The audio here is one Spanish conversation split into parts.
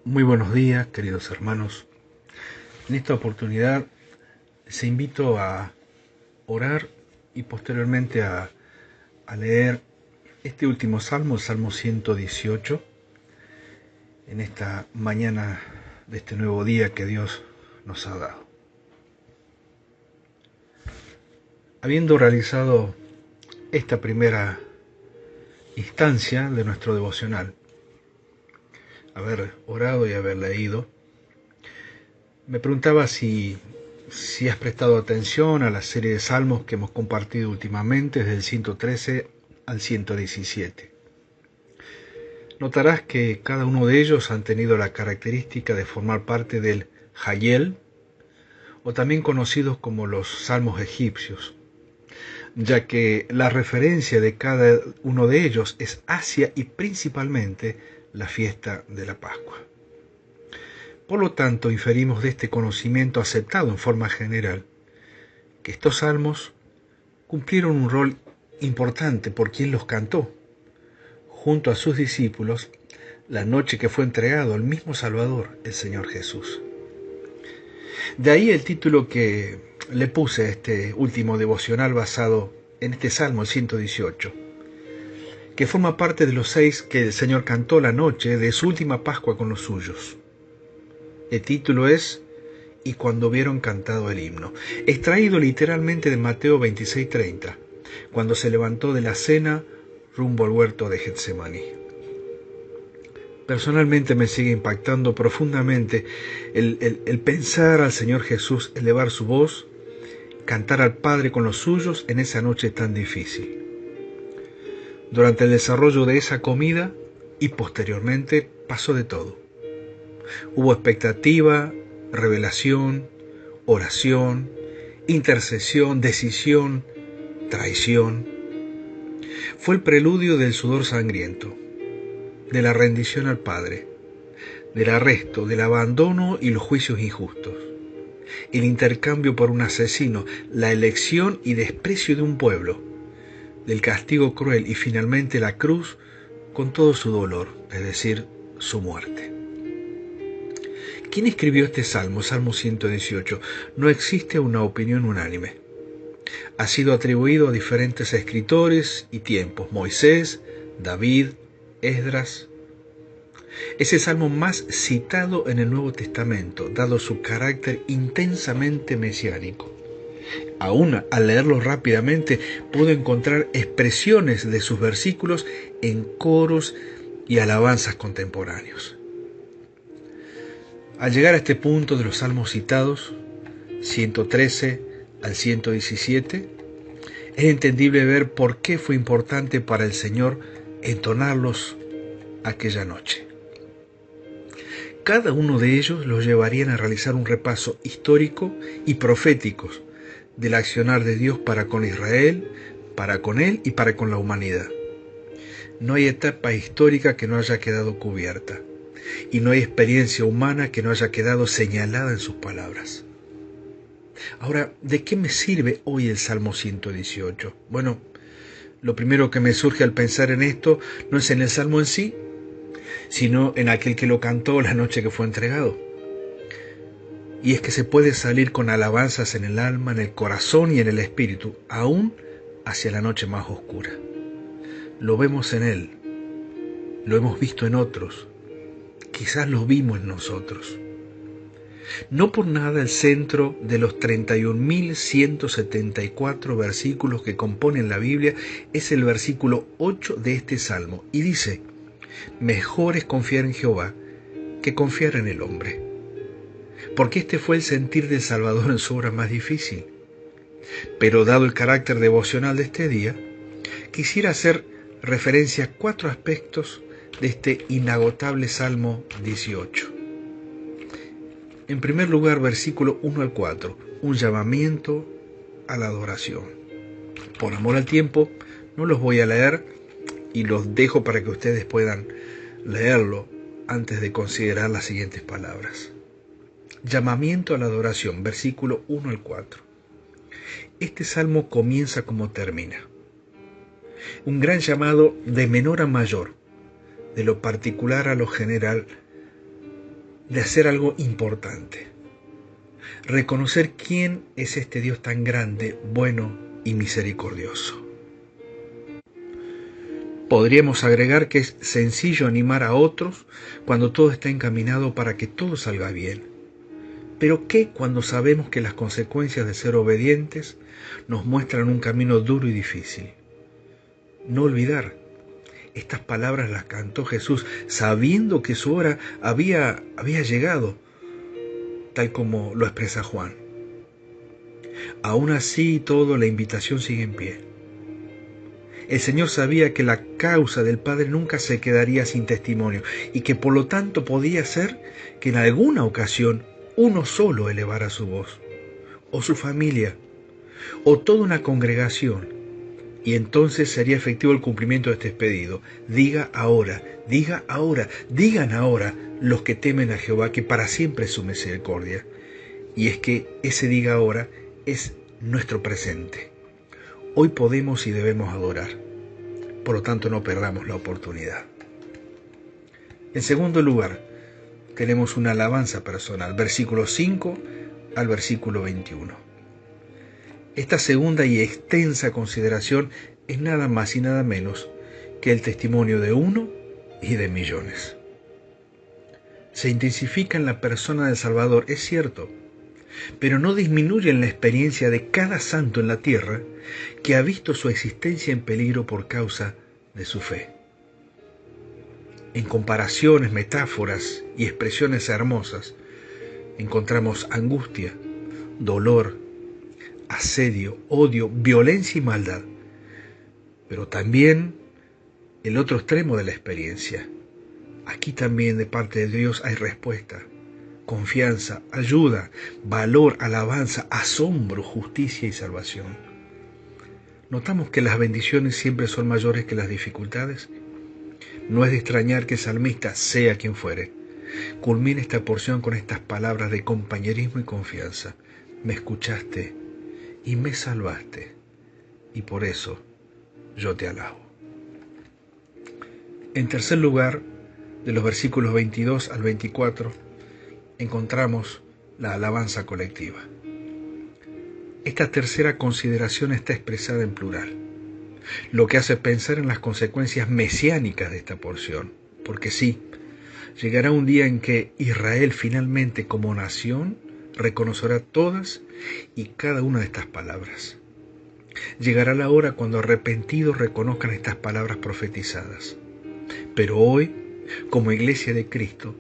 Muy buenos días, queridos hermanos. En esta oportunidad les invito a orar y posteriormente a leer este último salmo, el Salmo 118, en esta mañana de este nuevo día que Dios nos ha dado. Habiendo realizado esta primera instancia de nuestro devocional, haber orado y haber leído, me preguntaba si has prestado atención a la serie de salmos que hemos compartido últimamente, desde el 113 al 117. Notarás que cada uno de ellos han tenido la característica de formar parte del Hayel, o también conocidos como los salmos egipcios, ya que la referencia de cada uno de ellos es hacia y principalmente la fiesta de la Pascua. Por lo tanto, inferimos de este conocimiento aceptado en forma general que estos salmos cumplieron un rol importante por quien los cantó, junto a sus discípulos, la noche que fue entregado al mismo Salvador, el Señor Jesús. De ahí el título que le puse a este último devocional basado en este Salmo, el 118, que forma parte de los 6 que el Señor cantó la noche de su última Pascua con los suyos. El título es "Y cuando hubieron cantado el himno", extraído literalmente de Mateo 26:30, cuando se levantó de la cena rumbo al huerto de Getsemaní. Personalmente me sigue impactando profundamente el pensar al Señor Jesús elevar su voz, cantar al Padre con los suyos en esa noche tan difícil. Durante el desarrollo de esa comida y posteriormente pasó de todo. Hubo expectativa, revelación, oración, intercesión, decisión, traición. Fue el preludio del sudor sangriento, de la rendición al Padre, del arresto, del abandono y los juicios injustos, el intercambio por un asesino, la elección y desprecio de un pueblo, del castigo cruel y finalmente la cruz con todo su dolor, es decir, su muerte. ¿Quién escribió este salmo, Salmo 118? No existe una opinión unánime. Ha sido atribuido a diferentes escritores y tiempos: Moisés, David, Esdras. Es el salmo más citado en el Nuevo Testamento, dado su carácter intensamente mesiánico. Aún al leerlo rápidamente, puedo encontrar expresiones de sus versículos en coros y alabanzas contemporáneos. Al llegar a este punto de los salmos citados, 113 al 117, es entendible ver por qué fue importante para el Señor entonarlos aquella noche. Cada uno de ellos los llevarían a realizar un repaso histórico y profético del accionar de Dios para con Israel, para con él y para con la humanidad. No hay etapa histórica que no haya quedado cubierta, y no hay experiencia humana que no haya quedado señalada en sus palabras. Ahora, ¿de qué me sirve hoy el Salmo 118? Bueno, lo primero que me surge al pensar en esto no es en el Salmo en sí, sino en aquel que lo cantó la noche que fue entregado. Y es que se puede salir con alabanzas en el alma, en el corazón y en el espíritu, aún hacia la noche más oscura. Lo vemos en él, lo hemos visto en otros, quizás lo vimos en nosotros. No por nada el centro de los 31.174 versículos que componen la Biblia es el versículo 8 de este salmo, y dice: mejor es confiar en Jehová que confiar en el hombre. Porque este fue el sentir del Salvador en su obra más difícil. Pero dado el carácter devocional de este día, quisiera hacer referencia a 4 aspectos de este inagotable Salmo 18. En primer lugar, versículo 1 al 4, un llamamiento a la adoración. Por amor al tiempo, no los voy a leer y los dejo para que ustedes puedan leerlo antes de considerar las siguientes palabras. Llamamiento a la adoración, versículo 1 al 4. Este salmo comienza como termina. Un gran llamado de menor a mayor, de lo particular a lo general, de hacer algo importante. Reconocer quién es este Dios tan grande, bueno y misericordioso. Podríamos agregar que es sencillo animar a otros cuando todo está encaminado para que todo salga bien. Pero ¿qué cuando sabemos que las consecuencias de ser obedientes nos muestran un camino duro y difícil? No olvidar, estas palabras las cantó Jesús sabiendo que su hora había llegado, tal como lo expresa Juan. Aún así y todo, la invitación sigue en pie. El Señor sabía que la causa del Padre nunca se quedaría sin testimonio y que por lo tanto podía ser que en alguna ocasión uno solo elevara su voz, o su familia, o toda una congregación, y entonces sería efectivo el cumplimiento de este pedido. Digan ahora los que temen a Jehová, que para siempre es su misericordia. Y es que ese diga ahora es nuestro presente. Hoy podemos y debemos adorar. Por lo tanto, no perdamos la oportunidad. En segundo lugar, tenemos una alabanza personal, versículo 5 al versículo 21. Esta segunda y extensa consideración es nada más y nada menos que el testimonio de uno y de millones. Se intensifica en la persona del Salvador, es cierto, pero no disminuye en la experiencia de cada santo en la tierra que ha visto su existencia en peligro por causa de su fe. En comparaciones, metáforas y expresiones hermosas encontramos angustia, dolor, asedio, odio, violencia y maldad, pero también el otro extremo de la experiencia. Aquí también de parte de Dios hay respuesta, confianza, ayuda, valor, alabanza, asombro, justicia y salvación. ¿Notamos que las bendiciones siempre son mayores que las dificultades? No es de extrañar que el salmista, sea quien fuere, culmine esta porción con estas palabras de compañerismo y confianza. Me escuchaste y me salvaste, y por eso yo te alabo. En tercer lugar, de los versículos 22 al 24, encontramos la alabanza colectiva. Esta tercera consideración está expresada en plural, lo que hace pensar en las consecuencias mesiánicas de esta porción, porque sí, llegará un día en que Israel finalmente como nación reconocerá todas y cada una de estas palabras. Llegará la hora cuando arrepentidos reconozcan estas palabras profetizadas. Pero hoy, como Iglesia de Cristo,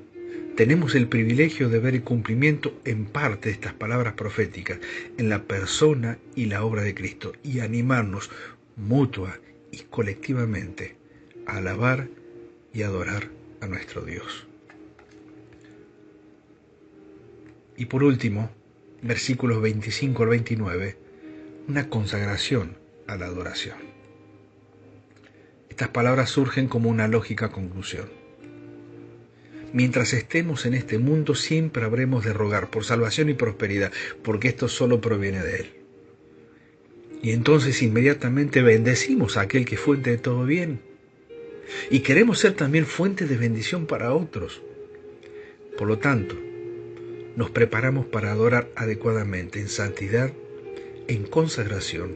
tenemos el privilegio de ver el cumplimiento en parte de estas palabras proféticas en la persona y la obra de Cristo y animarnos mutua y colectivamente a alabar y adorar a nuestro Dios. Y por último, versículos 25 al 29, una consagración a la adoración. Estas palabras surgen como una lógica conclusión. Mientras estemos en este mundo siempre habremos de rogar por salvación y prosperidad, porque esto solo proviene de Él. Y entonces inmediatamente bendecimos a aquel que es fuente de todo bien. Y queremos ser también fuente de bendición para otros. Por lo tanto, nos preparamos para adorar adecuadamente en santidad, en consagración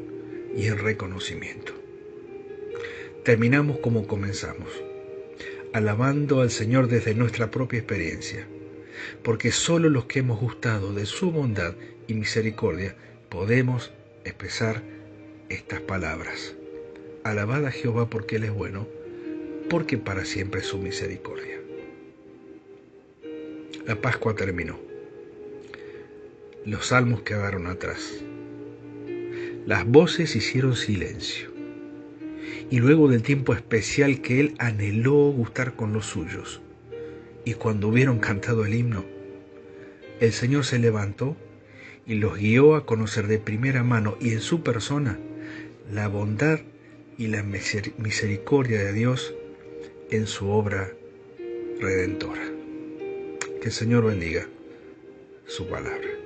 y en reconocimiento. Terminamos como comenzamos, alabando al Señor desde nuestra propia experiencia, porque solo los que hemos gustado de su bondad y misericordia podemos expresar estas palabras. Alabad a Jehová porque Él es bueno, porque para siempre es su misericordia. La Pascua terminó. Los salmos quedaron atrás. Las voces hicieron silencio. Y luego del tiempo especial que Él anheló gustar con los suyos, y cuando hubieron cantado el himno, el Señor se levantó y los guió a conocer de primera mano y en su persona la bondad y la misericordia de Dios en su obra redentora. Que el Señor bendiga su palabra.